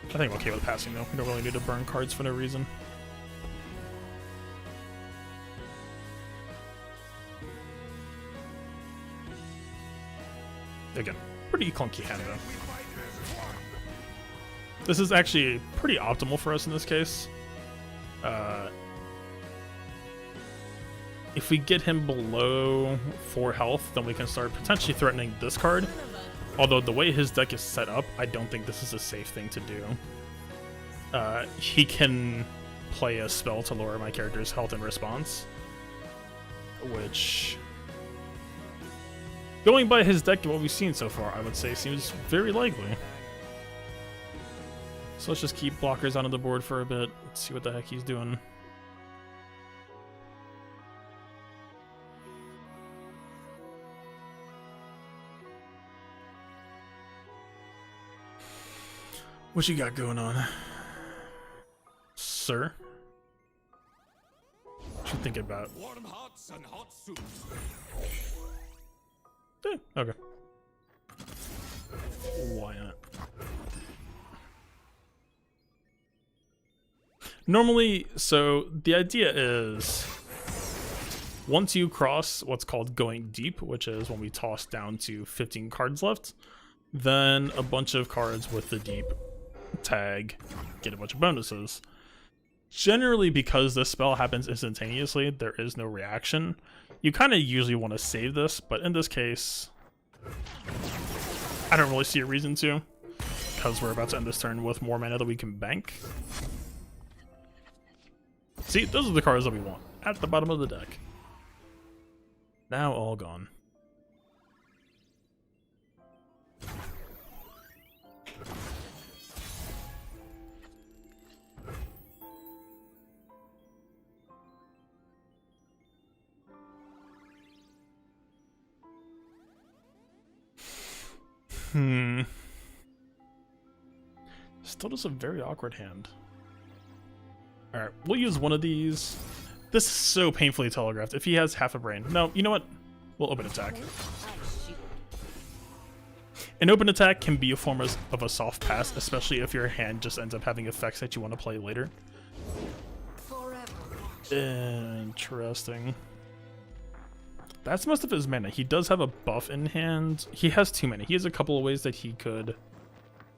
I think I'm okay with passing though. We don't really need to burn cards for no reason. Again, pretty clunky hand though. This is actually pretty optimal for us in this case. If we get him below 4 health, then we can start potentially threatening this card. Although the way his deck is set up, I don't think this is a safe thing to do. He can play a spell to lower my character's health in response, which, going by his deck and what we've seen so far, I would say seems very likely. So let's just keep blockers onto the board for a bit. Let's see what the heck he's doing. What you got going on, sir? What you thinking about? Warm hearts and hot soups. Okay. Why not? Normally, so the idea is once you cross what's called going deep, which is when we toss down to 15 cards left, then a bunch of cards with the deep tag get a bunch of bonuses. Generally, because this spell happens instantaneously, there is no reaction. You kind of usually want to save this, but in this case, I don't really see a reason to, because we're about to end this turn with more mana that we can bank. See, those are the cards that we want at the bottom of the deck. Now all gone. Still just a very awkward hand. Alright, we'll use one of these. This is so painfully telegraphed. If he has half a brain. No, you know what? We'll open attack. An open attack can be a form of a soft pass, especially if your hand just ends up having effects that you want to play later. Interesting. That's most of his mana. He does have a buff in hand. He has too many. He has a couple of ways that he could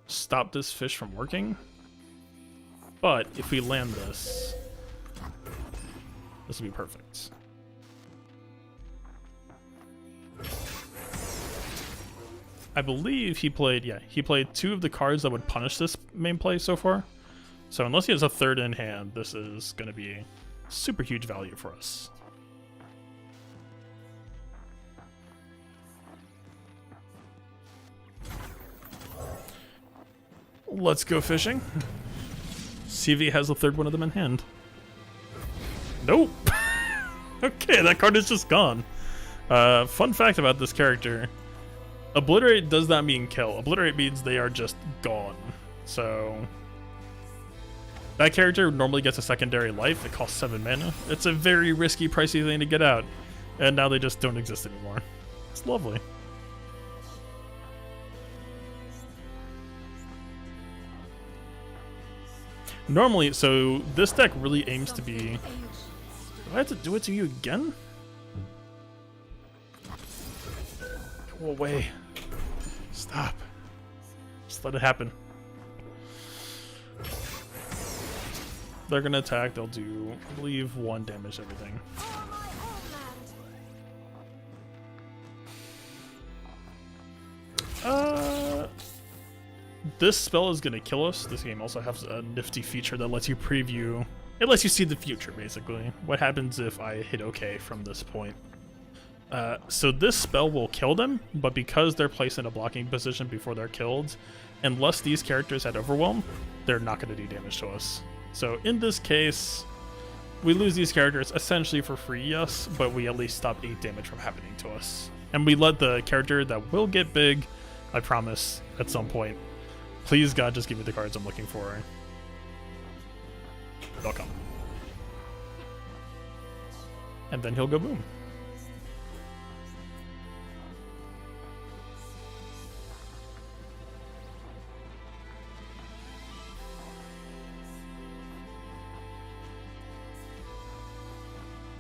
stop this fish from working. But if we land this, this will be perfect. I believe he played, yeah, he played 2 of the cards that would punish this main play so far. So unless he has a third in hand, this is going to be super huge value for us. Let's go fishing. CV has the third one of them in hand. Nope. Okay, that card is just gone. Fun fact about this character. Obliterate does not mean kill. Obliterate means they are just gone. So that character normally gets a secondary life. It costs 7 mana. It's a very risky, pricey thing to get out. And now they just don't exist anymore. It's lovely. Normally, so this deck really aims to be... Do I have to do it to you again? Go away. Stop. Just let it happen. They're gonna attack. They'll do, I believe, 1 damage to everything. This spell is gonna kill us. This game also has a nifty feature that lets you preview. It lets you see the future, basically. What happens if I hit OK from this point? So this spell will kill them, but because they're placed in a blocking position before they're killed, unless these characters had Overwhelm, they're not going to do damage to us. So in this case, we lose these characters essentially for free, yes, but we at least stop 8 damage from happening to us. And we let the character that will get big, I promise, at some point. Please, God, just give me the cards I'm looking for. They'll come. And then he'll go boom.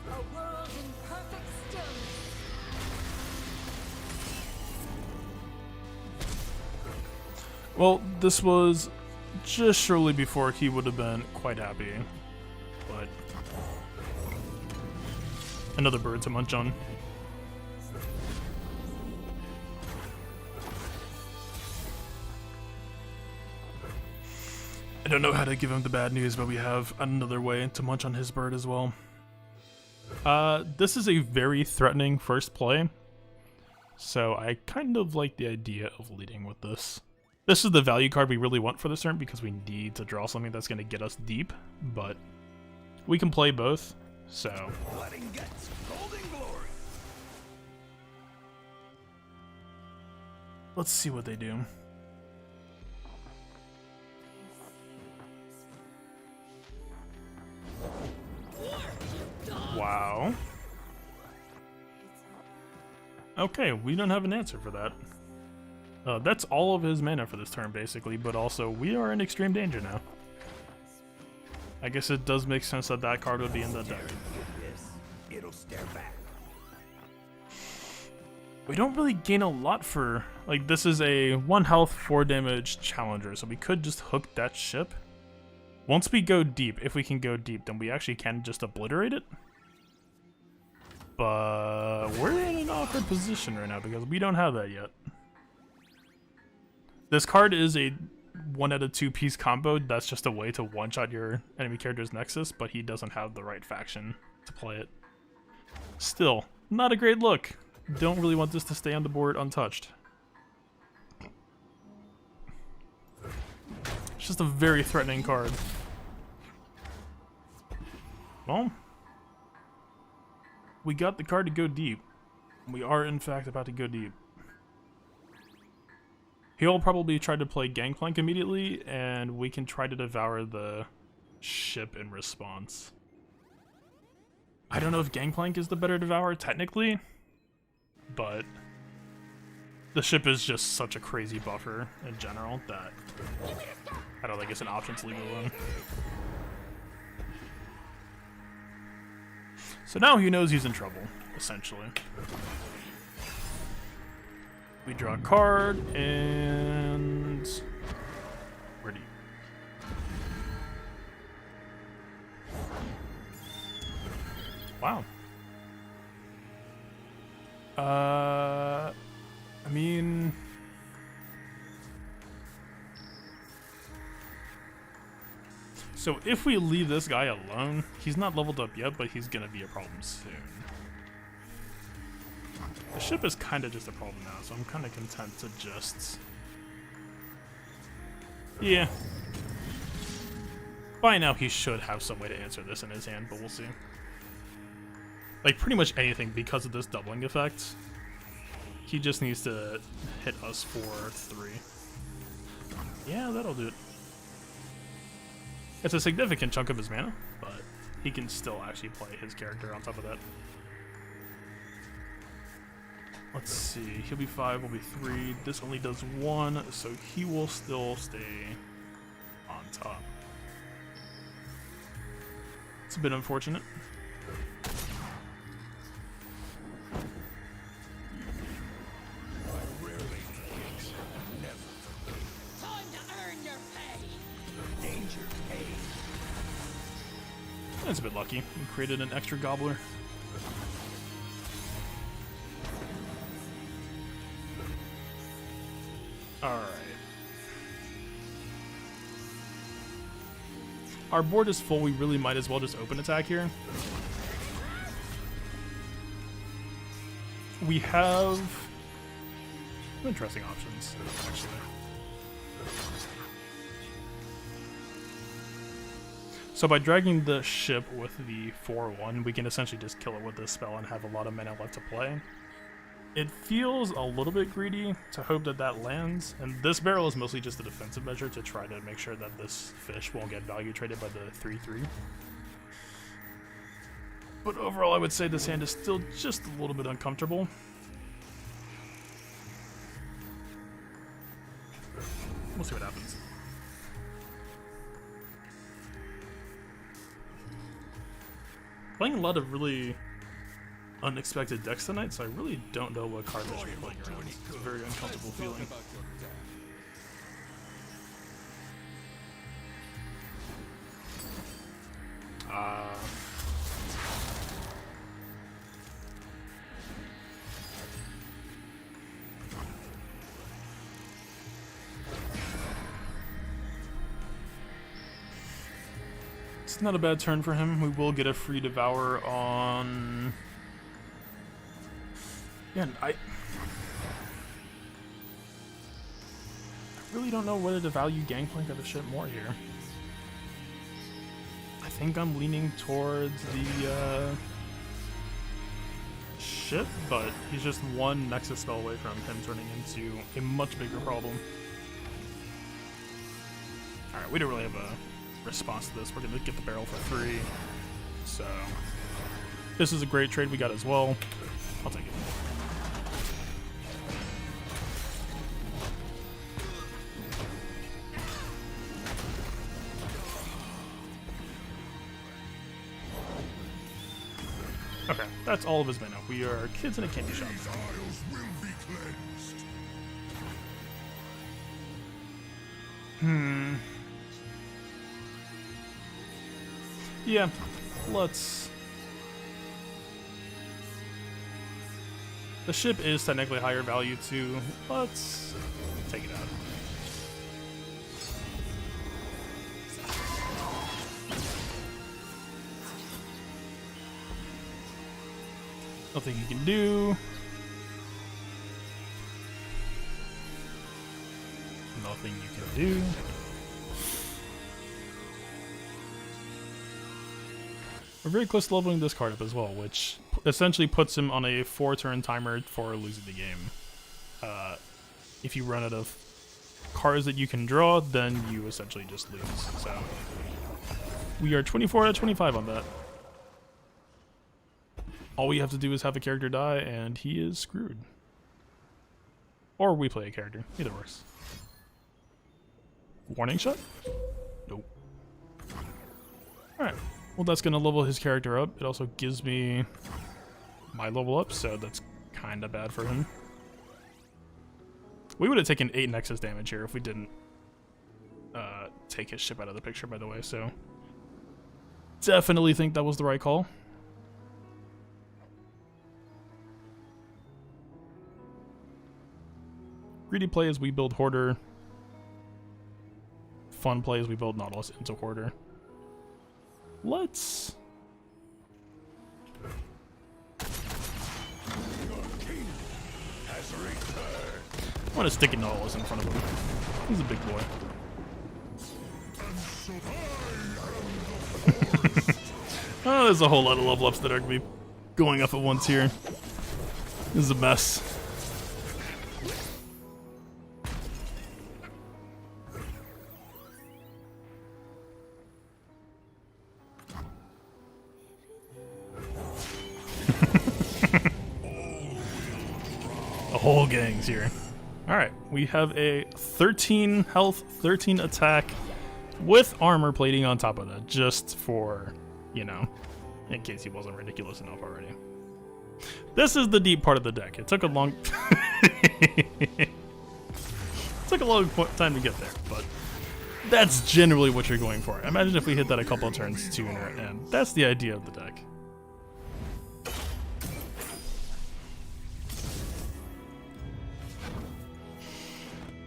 A world in perfect stillness. Well, this was just shortly before he would have been quite happy, but another bird to munch on. I don't know how to give him the bad news, but we have another way to munch on his bird as well. This is a very threatening first play, so I kind of like the idea of leading with this. This is the value card we really want for this turn because we need to draw something that's going to get us deep, but we can play both, so... Letting get golden glory. Let's see what they do. Wow. Okay, we don't have an answer for that. That's all of his mana for this turn, basically, but also we are in extreme danger now. I guess it does make sense that that card would be in the deck. It'll stare back. We don't really gain a lot for... Like, this is a 1 health, 4 damage challenger, so we could just hook that ship. Once we go deep, if we can go deep, then we actually can just obliterate it. But we're in an awkward position right now because we don't have that yet. This card is a 1 out of 2 piece combo. That's just a way to one-shot your enemy character's Nexus, but he doesn't have the right faction to play it. Still, not a great look. Don't really want this to stay on the board untouched. It's just a very threatening card. Well, we got the card to go deep. We are, in fact, about to go deep. He'll probably try to play Gangplank immediately, and we can try to devour the ship in response. I don't know if Gangplank is the better devourer, technically, but the ship is just such a crazy buffer in general that I don't think it's an option to leave it alone. So now he knows he's in trouble, essentially. We draw a card, and we're deep. Wow. I mean... So if we leave this guy alone, he's not leveled up yet, but he's gonna be a problem soon. The ship is kind of just a problem now, so I'm kind of content to just... Yeah. By now he should have some way to answer this in his hand, but we'll see. Like, pretty much anything because of this doubling effect. He just needs to hit us for 3. Yeah, that'll do it. It's a significant chunk of his mana, but he can still actually play his character on top of that. Let's see, he'll be 5, we'll be 3. This only does 1, so he will still stay on top. It's a bit unfortunate. Time to earn your pay. That's a bit lucky. We created an extra gobbler. Alright. Our board is full, we really might as well just open attack here. We have interesting options, actually. So by dragging the ship with the 4/1, we can essentially just kill it with this spell and have a lot of mana left to play. It feels a little bit greedy to hope that that lands, and this barrel is mostly just a defensive measure to try to make sure that this fish won't get value traded by the 3/3. But overall, I would say this hand is still just a little bit uncomfortable. We'll see what happens. Playing a lot of really unexpected decks tonight, so I really don't know what cards I should be playing around. It's a very uncomfortable feeling. It's not a bad turn for him. We will get a free devour on... Yeah, I really don't know whether to value Gangplank or the ship more here. I think I'm leaning towards the ship, but he's just one Nexus spell away from him turning into a much bigger problem. Alright, we don't really have a response to this. We're gonna get the barrel for 3. So this is a great trade we got as well. I'll take it. Okay, that's all of his mana. We are kids in a candy shop. Yeah, let's... The ship is technically higher value too. Let's take it out. Nothing you can do. Nothing you can do. We're very close to leveling this card up as well, which essentially puts him on a 4-turn timer for losing the game. If you run out of cards that you can draw, then you essentially just lose. So we are 24 out of 25 on that. All we have to do is have a character die, and he is screwed. Or we play a character. Either works. Warning shot? Nope. Alright. Well, that's going to level his character up. It also gives me my level up, so that's kind of bad for him. We would have taken 8 Nexus damage here if we didn't take his ship out of the picture, by the way, so definitely think that was the right call. Greedy play is we build Hoarder. Fun play is we build Nautilus into Hoarder. Let's... I want to stick a Nautilus in front of him. He's a big boy. Oh, there's a whole lot of level ups that are going to be going up at once here. This is a mess. The whole gang's here. Alright, we have a 13 health, 13 attack with armor plating on top of that, just for, you know, in case he wasn't ridiculous enough already. This is the deep part of the deck. It took a long time to get there, but that's generally what you're going for. Imagine if we hit that a couple of turns sooner, and that's the idea of the deck.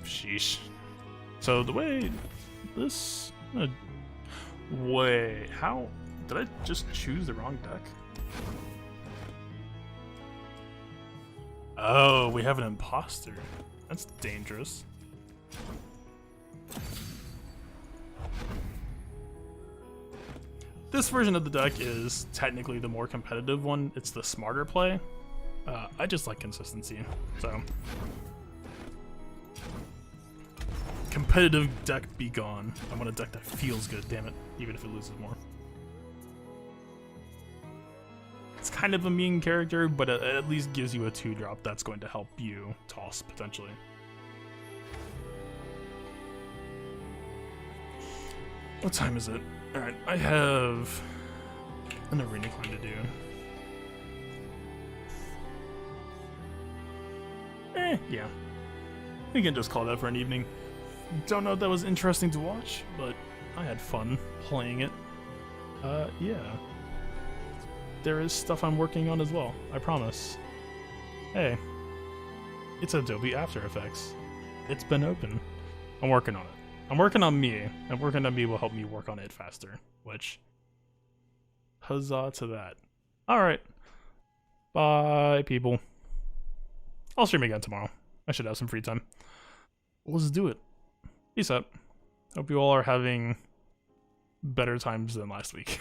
Sheesh. So the way this... Wait, how... Did I just choose the wrong deck? Oh, we have an imposter. That's dangerous. This version of the deck is technically the more competitive one. It's the smarter play. I just like consistency, so... Competitive deck be gone. I want a deck that feels good, damn it, even if it loses more. It's kind of a mean character, but it at least gives you a 2-drop that's going to help you toss, potentially. What time is it? Alright, I have an arena climb to do. Yeah. We can just call that for an evening. Don't know if that was interesting to watch, but I had fun playing it. Yeah. There is stuff I'm working on as well, I promise. Hey. It's Adobe After Effects. It's been open. I'm working on it. I'm working on me, and working on me will help me work on it faster, which... Huzzah to that. Alright. Bye, people. I'll stream again tomorrow. I should have some free time. Let's do it. Peace out. Hope you all are having better times than last week.